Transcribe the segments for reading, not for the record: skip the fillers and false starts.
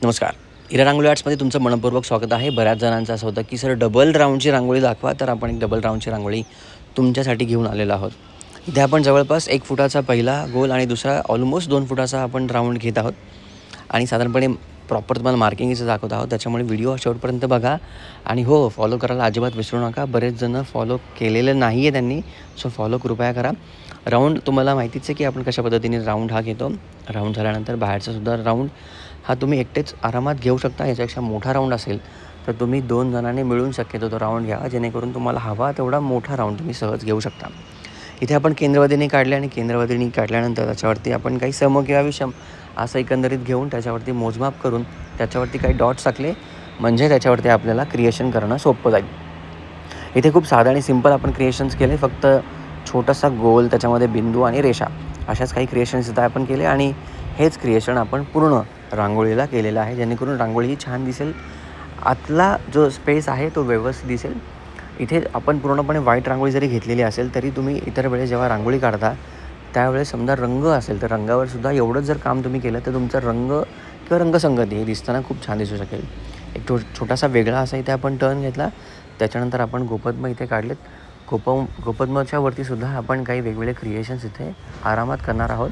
नमस्कार. हिरा रांगोळी आर्ट्समध्ये तुमचं मनपूर्वक स्वागत आहे. बऱ्याच जणांचं असं होतं की सर डबल राऊंडची रांगोळी दाखवा, तर आपण एक डबल राऊंडची रांगोळी तुमच्यासाठी घेऊन आलेलो आहोत. इथे आपण जवळपास 1 फुटाचा पहिला गोल आणि दुसरा ऑलमोस्ट 2 फुटाचा आपण राऊंड घेत आहोत आणि साधारणपणे प्रॉपर तुम्हाला मार्किंगचं दाखवत आहोत. त्याच्यामुळे व्हिडिओ शेवटपर्यंत बघा आणि हो, फॉलो करायला अजिबात विसरू नका. बरेच जण फॉलो केलेलं नाही आहे त्यांनी, सो फॉलो कृपया करा. राऊंड तुम्हाला माहितीच आहे की आपण कशा पद्धतीने राऊंड हा घेतो. राऊंड झाल्यानंतर बाहेरचासुद्धा राऊंड हा तुम्ही एकटेच आरामात घेऊ शकता. याच्यापेक्षा मोठा राऊंड असेल तर तुम्ही 2 जणांनी मिळून शक्यतो तो राऊंड घ्या, जेणेकरून तुम्हाला हवा तेवढा मोठा राऊंड तुम्ही सहज घेऊ शकता. इथे आपण केंद्रवदिनी काढले आणि केंद्रवदिनी काढल्यानंतर त्याच्यावरती आपण काही सम किंवा विषम असं एकंदरीत घेऊन त्याच्यावरती मोजमाप करून त्याच्यावरती काही डॉट्स टाकले, म्हणजे त्याच्यावरती आपल्याला क्रिएशन करणं सोपं जाईल. इथे खूप साधं आणि सिंपल आपण क्रिएशन्स केले. फक्त छोटासा गोल, त्याच्यामध्ये बिंदू आणि रेषा, अशाच काही क्रिएशन्स इथं आपण केले आणि हेच क्रिएशन आपण पूर्ण रांगोळीला केलेलं आहे, जेणेकरून रांगोळी ही छान दिसेल. आतला जो स्पेस आहे तो व्यवस्थित दिसेल. इथे आपण पूर्णपणे व्हाईट रांगोळी जरी घेतलेली असेल तरी तुम्ही इतर वेळेस जेव्हा रांगोळी काढता त्यावेळेस समजा रंग असेल तर रंगावर सुद्धा एवढंच जर काम तुम्ही केलं तर तुमचा रंग किंवा रंगसंगती हे दिसताना खूप छान दिसू शकेल. एक छोटासा वेगळा असा इथे आपण टर्न घेतला. त्याच्यानंतर आपण गोपद्म इथे काढलेत. गोपद्माच्या वरतीसुद्धा आपण काही वेगवेगळे क्रिएशन्स इथे आरामात करणार आहोत.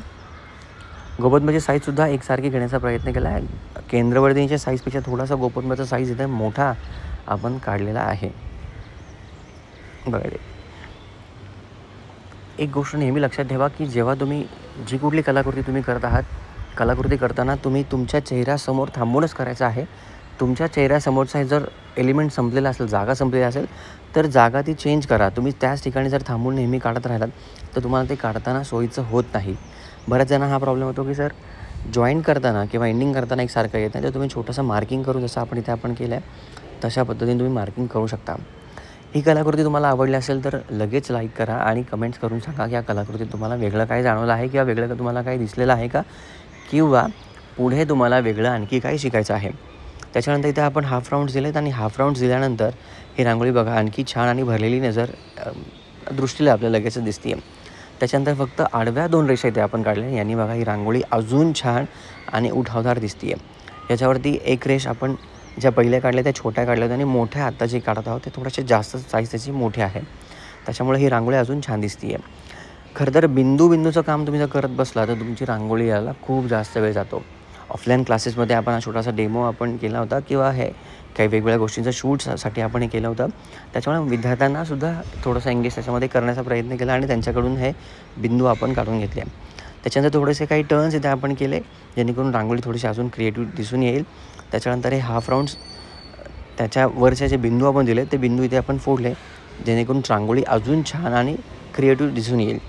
गोपद्माची साईजसुद्धा एकसारखी घेण्याचा प्रयत्न केला आहे. केंद्रवर्धिनीच्या साईजपेक्षा थोडासा गोपद्माचा साईज इथे मोठा आपण काढलेला आहे. बघा, एक गोष्ट नेहमी लक्षात ठेवा की जेव्हा तुम्ही जी कुठली कलाकृती तुम्ही करत आहात, कलाकृती करताना तुम्ही तुमच्या चेहऱ्यासमोर थांबूनच करायचं आहे. तुमच्या चेहऱ्यासमोरचा जर एलिमेंट संपलेला असेल, जागा संपलेली असेल, तर जागा ती चेंज करा. तुम्ही त्याच ठिकाणी जर थांबून नेहमी काढत राहिलात तर तुम्हाला ते काढताना सोयीचं होत नाही. बऱ्याच जणांना हा प्रॉब्लेम होतो की सर जॉईन करताना किंवा एंडिंग करताना एकसारखं येत नाही, तर तुम्ही छोटंसं मार्किंग करू, जसं आपण इथे आपण केलं आहे तशा पद्धतीने तुम्ही मार्किंग करू शकता. ही कलाकृती तुम्हाला आवडली असेल तर लगेच लाईक करा आणि कमेंट्स करून सांगा की या कलाकृतीत तुम्हाला वेगळं काय जाणवलं आहे किंवा वेगळं तुम्हाला काही दिसलेलं आहे का, किंवा पुढे तुम्हाला वेगळं आणखी काय शिकायचं आहे. त्याच्यानंतर इथे आपण हाफ राऊंड्स दिलेत आणि हाफ राऊंड्स दिल्यानंतर ही रांगोळी बघा आणखी छान आणि भरलेली नजर दृष्टीला आपल्याला लगेचच दिसते आहे. त्याच्यानंतर फक्त आडव्या 2 रेषा इथे आपण काढल्या, यांनी बघा ही रांगोळी अजून छान आणि उठावदार दिसते आहे. याच्यावरती एक रेष आपण ज्या पहिल्या काढल्या त्या छोट्या काढल्या होत्या आणि मोठ्या आत्ता जे काढत आहोत ते थोडेसे जास्त साईज त्याची मोठे आहे. त्याच्यामुळे ही रांगोळी अजून छान दिसते आहे. खरं तर बिंदूचं काम तुम्ही जर करत बसला तर तुमची रांगोळी यायला खूप जास्त वेळ जातो. ऑफलाईन क्लासेसमध्ये आपण हा छोटासा डेमो आपण केला होता किंवा हे काही वेगवेगळ्या गोष्टींचं शूट्ससाठी आपण हे केलं होतं. त्याच्यामुळे विद्यार्थ्यांनासुद्धा थोडंसं एंगेज त्याच्यामध्ये करण्याचा प्रयत्न केला आणि त्यांच्याकडून हे बिंदू आपण काढून घेतले. त्याच्यानंतर थोडेसे काही टर्न्स इथे आपण केले, जेणेकरून रांगोळी थोडीशी अजून क्रिएटिव्ह दिसून येईल. त्याच्यानंतर हे हाफ राऊंड्स त्याच्यावरचे जे बिंदू आपण दिले ते बिंदू इथे आपण फोडले, जेणेकरून रांगोळी अजून छान आणि क्रिएटिव्ह दिसून येईल.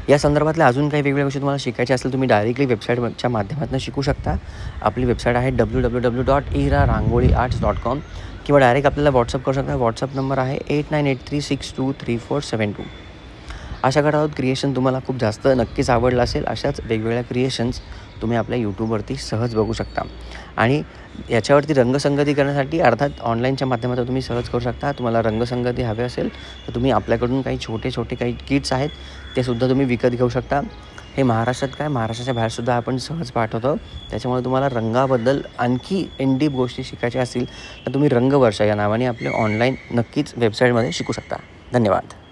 या संदर्भातल्या अजून काही वेगवेगळ्या गोष्टी तुम्हाला शिकायच्या असेल तुम्ही डायरेक्टली वेबसाईटच्या माध्यमातून शिकू शकता. आपली वेबसाईट आहे www.irarangoliarts.com किंवा डायरेक्ट आपल्याला व्हॉट्सअप करू शकता. व्हॉट्सअप नंबर आहे 8983623472. आशा करत आहोत क्रिएशन तुम्हाला खूप जास्त नक्कीच आवडलं असेल. अशाच वेगवेगळ्या क्रिएशन्स तुम्ही आपल्या यूट्यूबवरती सहज बघू शकता आणि याच्यावरती रंगसंगती करण्यासाठी अर्थात ऑनलाईनच्या माध्यमातून तुम्ही सहज करू शकता. तुम्हाला रंगसंगती हवे असेल तर तुम्ही आपल्याकडून काही छोटे काही किट्स आहेत ते सुद्धा तुम्ही विकत घेऊ शकता. हे महाराष्ट्राच्या बाहेरसुद्धा आपण सहज पाठवतो. त्याच्यामुळे तुम्हाला रंगाबद्दल आणखी इन डीप गोष्टी शिकायच्या असतील तर तुम्ही रंगवर्षा या नावाने आपले ऑनलाईन नक्कीच वेबसाईटमध्ये शिकू शकता. धन्यवाद.